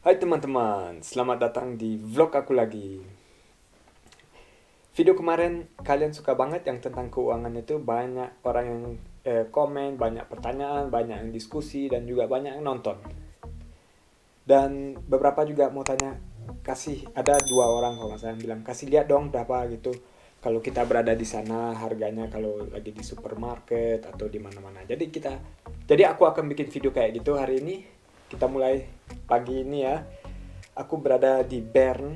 Hai teman-teman, selamat datang di vlog aku lagi. Video kemarin kalian suka banget yang tentang keuangan itu banyak orang yang komen, banyak pertanyaan, banyak yang diskusi dan juga banyak yang nonton. Dan beberapa juga mau tanya, ada dua orang kalau nggak salah yang bilang kasih lihat dong berapa gitu. Kalau kita berada di sana harganya kalau lagi di supermarket atau di mana-mana. Jadi aku akan bikin video kayak gitu hari ini. Kita mulai pagi ini ya. Aku berada di Bern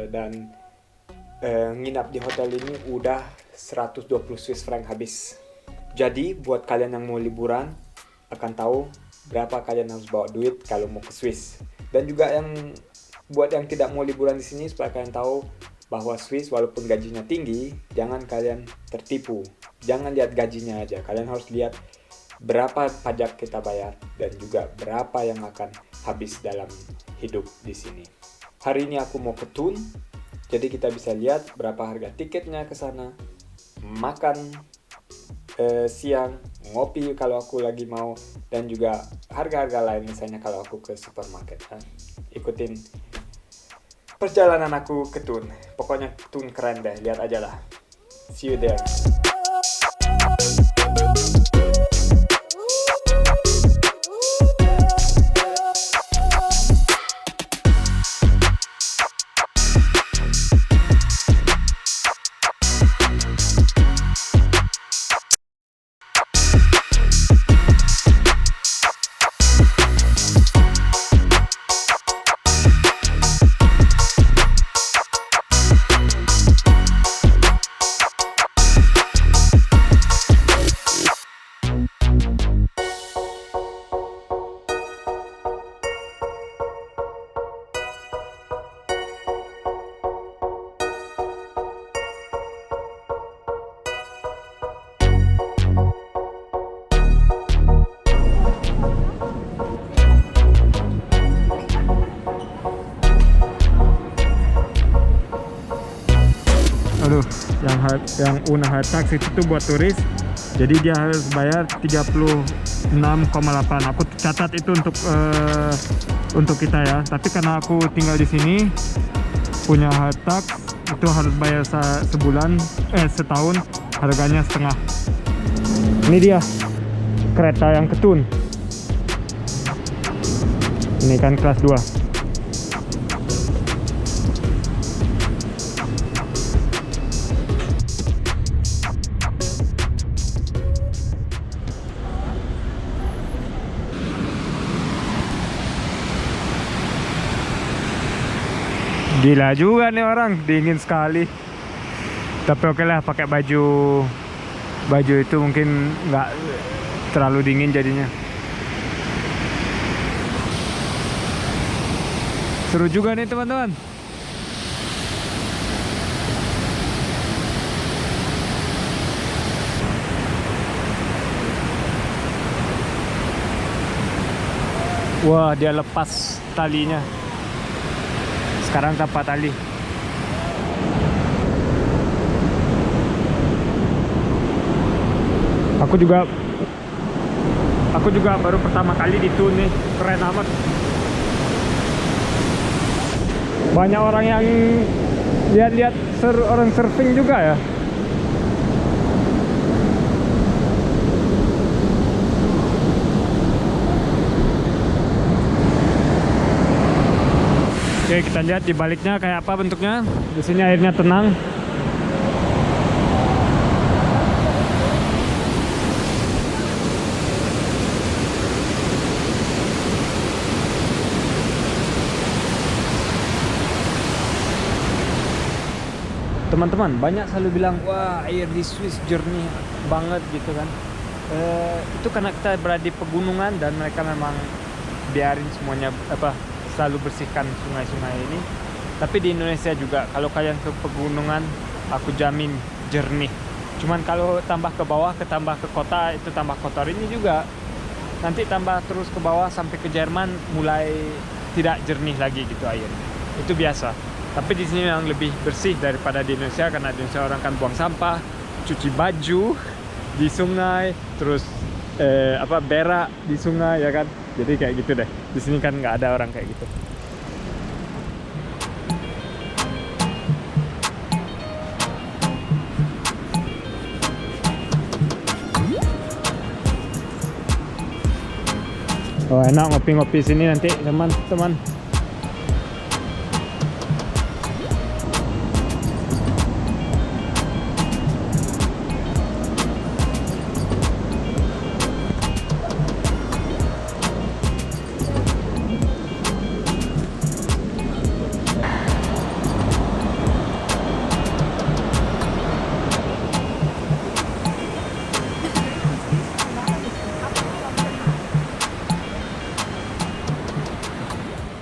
dan nginap di hotel ini udah 120 Swiss franc habis. Jadi buat kalian yang mau liburan akan tahu berapa kalian harus bawa duit kalau mau ke Swiss. Dan juga buat yang tidak mau liburan di sini supaya kalian tahu bahwa Swiss walaupun gajinya tinggi, jangan kalian tertipu. Jangan lihat gajinya aja, kalian harus lihat berapa pajak kita bayar dan juga berapa yang akan habis dalam hidup di sini. Hari ini aku mau ke Thun, jadi kita bisa lihat berapa harga tiketnya ke sana, makan siang, ngopi kalau aku lagi mau, dan juga harga-harga lain misalnya kalau aku ke supermarket. Ikutin perjalanan aku ke Thun. Pokoknya Thun keren deh, lihat aja lah. See you there. Aduh, yang Una High Tax itu tuh buat turis. Jadi dia harus bayar 36,8. Aku catat itu untuk kita ya. Tapi karena aku tinggal di sini punya High Tax itu harus bayar setahun harganya setengah. Ini dia kereta yang ke Thun. Ini kan kelas 2. Gila juga nih orang, dingin sekali. Tapi oke lah, pakai baju itu mungkin nggak terlalu dingin jadinya. Seru juga nih teman-teman. Wah, dia lepas talinya. Sekarang tanpa tali. Aku juga baru pertama kali di Thun nih. Keren amat. Banyak orang yang lihat-lihat orang surfing juga ya. Oke, kita lihat di baliknya kayak apa bentuknya. Di sini airnya tenang. Teman-teman, banyak selalu bilang, wah air di Swiss jernih banget gitu kan. Itu karena kita berada di pegunungan dan mereka memang biarin semuanya selalu bersihkan sungai-sungai ini. Tapi di Indonesia juga kalau kalian ke pegunungan aku jamin jernih. Cuman kalau tambah ke bawah, tambah ke kota itu tambah kotor. Ini juga nanti tambah terus ke bawah sampai ke Jerman mulai tidak jernih lagi gitu air. Itu biasa. Tapi di sini yang lebih bersih daripada di Indonesia karena di Indonesia orang kan buang sampah, cuci baju di sungai, terus berak di sungai ya kan. Jadi kayak gitu deh. Di sini kan nggak ada orang kayak gitu. Oh enak ngopi-ngopi sini nanti teman-teman.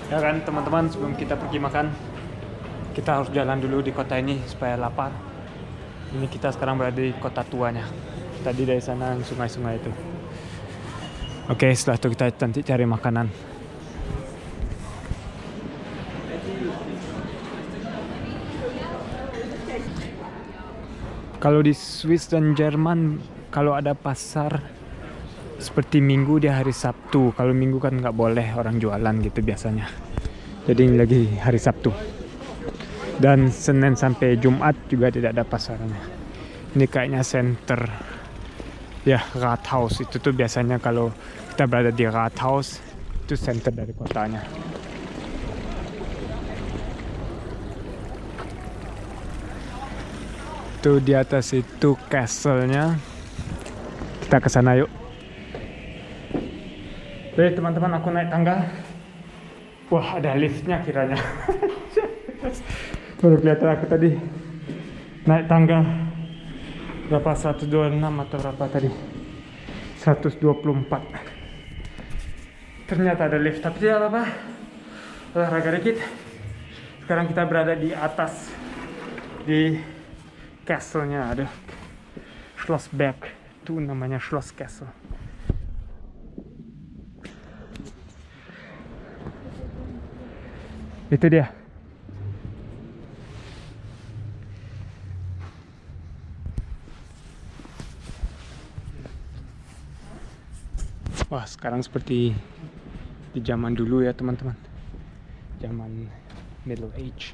Ya kan teman-teman, sebelum kita pergi makan, kita harus jalan dulu di kota ini supaya lapar. Ini kita sekarang berada di kota tuanya. Tadi dari sana sungai-sungai itu. Oke, setelah itu kita nanti cari makanan. Kalau di Swiss dan Jerman, kalau ada pasar seperti Minggu dia hari Sabtu. Kalau Minggu kan nggak boleh orang jualan gitu biasanya. Jadi ini lagi hari Sabtu. Dan Senin sampai Jumat juga tidak ada pasarannya. Ini kayaknya center. Ya, Rathaus itu tuh biasanya kalau kita berada di Rathaus itu center dari kotanya. Tuh di atas itu castle-nya. Kita ke sana yuk. Oke teman-teman, aku naik tangga. Wah, ada liftnya kiranya. Baru kelihatan aku tadi naik tangga berapa, 126 atau berapa tadi, 124. Ternyata ada lift, tapi tidak apa-apa, olahraga dikit. Sekarang kita berada di atas di castle-nya. Ada Schlossberg, itu namanya Schloss Castle. Itu dia. Wah, sekarang seperti di zaman dulu ya teman-teman. Zaman Middle Age.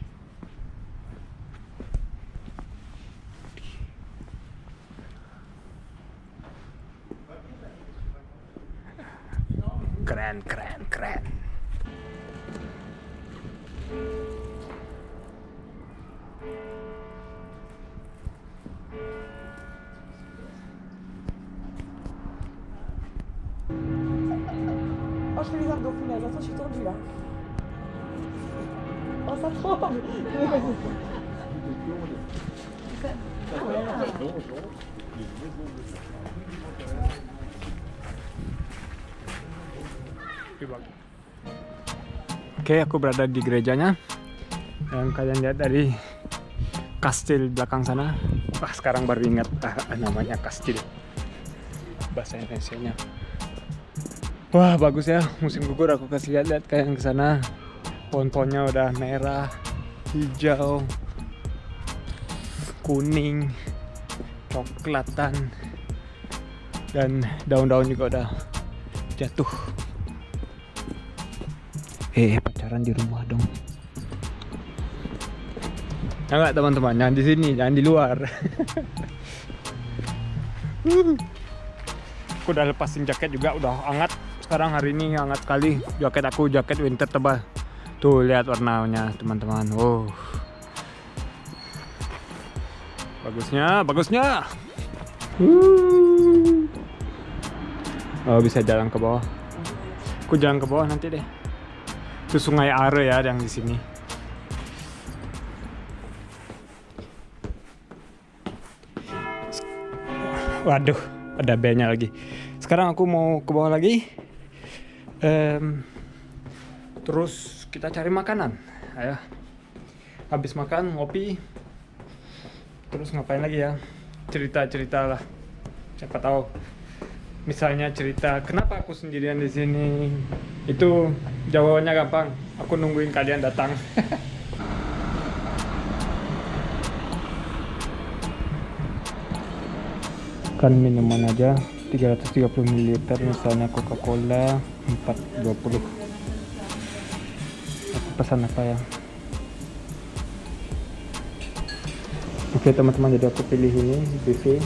Keren, keren, keren. Oh, je fais les arbres au final. Attends, je suis tendue là. Oh, ça tremble. Oke, aku berada di gerejanya. Yang kalian lihat dari kastil belakang sana. Wah, sekarang baru ingat namanya kastil. Bahasa Indonesianya. Wah, bagus ya, musim gugur. Aku kasih lihat kayak yang ke sana. Pohon-pohonnya udah merah, hijau, kuning, coklatan, dan daun-daun juga udah jatuh. Pacaran di rumah dong. Nah, enggak teman-teman, jangan di sini, jangan di luar. Aku udah lepasin jaket juga, udah hangat. Sekarang hari ini hangat sekali. Jaket aku jaket winter tebal. Tuh lihat warnanya teman-teman. Oh, bagusnya, bagusnya. Oh, bisa jalan ke bawah. Aku jalan ke bawah nanti deh. Itu Sungai Are ya yang di sini. Waduh, ada B-nya lagi. Sekarang aku mau ke bawah lagi. Terus kita cari makanan. Ayo. Habis makan, ngopi. Terus ngapain lagi ya? Cerita-cerita lah. Siapa tahu. Misalnya cerita kenapa aku sendirian di sini. Itu jawabannya gampang. Aku nungguin kalian datang. Kan minuman aja. 330 ml, misalnya Coca-Cola 420. Aku pesan apa ya? Oke teman-teman, jadi aku pilih ini buffet.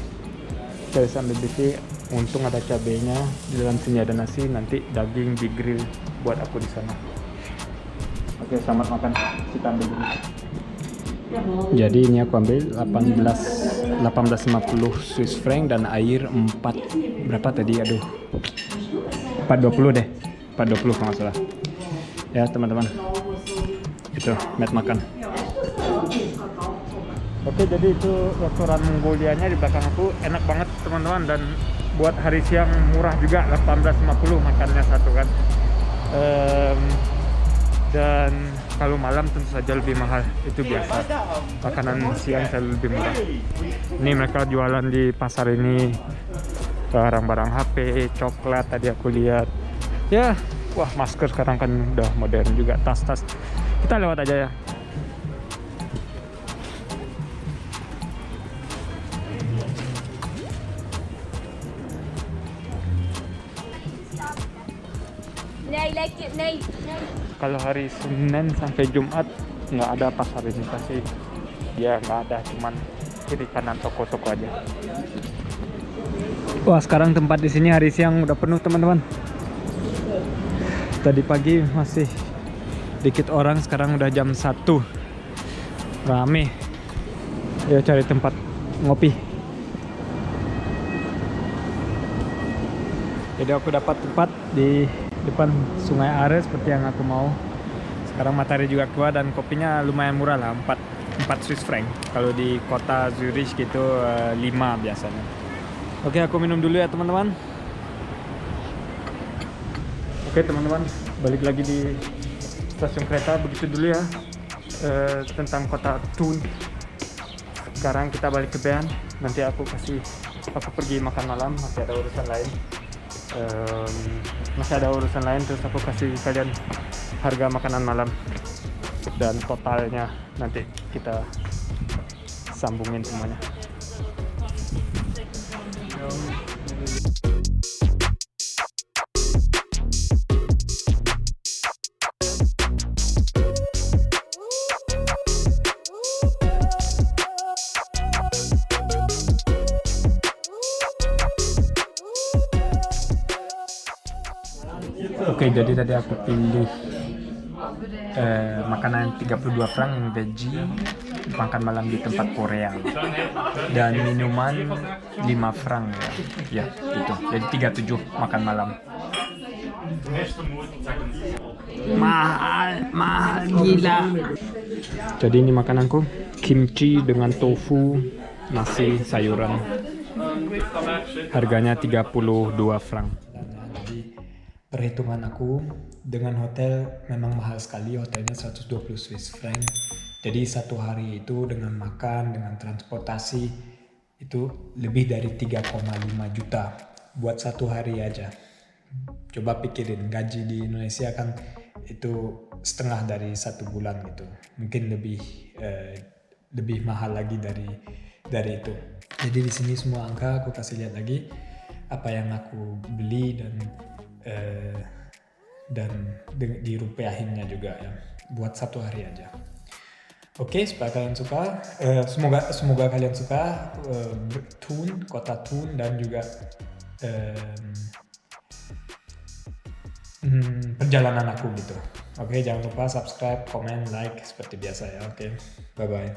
Saya sambil buffet, untung ada cabenya. Di dalam sini ada nasi, nanti daging di grill buat aku di sana. Oke, selamat makan. Kita ambil dulu. Jadi ini aku ambil 1850 Swiss franc dan air 4 berapa tadi, aduh 420 deh, 420 kalau nggak salah ya teman-teman. Itu mat makan. Oke, jadi itu restoran Mongolianya di belakang aku, enak banget teman-teman, dan buat hari siang murah juga, 1850 makannya satu kan. Dan kalau malam tentu saja lebih mahal, itu biasa. Makanan siang selalu lebih murah. Ini mereka jualan di pasar ini barang-barang HP, coklat tadi aku lihat. Ya, wah masker sekarang kan udah modern juga, tas-tas. Kita lewat aja ya. Kalau hari Senin sampai Jumat nggak ada pasar ini, pasti ya nggak ada, cuman kiri kanan toko-toko aja. Wah, sekarang tempat di sini hari siang udah penuh teman-teman. Tadi pagi masih dikit orang, sekarang udah jam 1, rame. Ya cari tempat ngopi. Jadi aku dapat tempat di depan Sungai Are seperti yang aku mau. Sekarang matahari juga keluar dan kopinya lumayan murah lah, 4 Swiss franc. Kalau di kota Zurich gitu 5 biasanya. Oke, aku minum dulu ya teman-teman. Oke teman-teman, balik lagi di stasiun kereta. Begitu dulu ya tentang kota Thun. Sekarang kita balik ke Bern. Nanti aku pergi makan malam, masih ada urusan lain. Terus aku kasih kalian harga makanan malam dan totalnya, nanti kita sambungin semuanya. Oke, jadi tadi aku pilih makanan 32 franc yang veggie, makan malam di tempat Korea, dan minuman 5 franc ya itu, jadi 37 makan malam. Mahal gila. Jadi ini makananku, kimchi dengan tofu, nasi, sayuran, harganya 32 franc. Perhitungan aku dengan hotel memang mahal sekali, hotelnya 120 Swiss franc. Jadi satu hari itu dengan makan, dengan transportasi itu lebih dari 3,5 juta buat satu hari aja. Coba pikirin, gaji di Indonesia kan itu setengah dari 1 bulan gitu. Mungkin lebih mahal lagi dari itu. Jadi di sini semua angka aku kasih lihat lagi apa yang aku beli dan dirupiahinnya juga ya, buat satu hari aja. Oke, supaya kalian suka, semoga kalian suka Thun, kota Thun, dan juga perjalanan aku gitu. Oke, jangan lupa subscribe, comment, like seperti biasa ya. Oke, bye bye.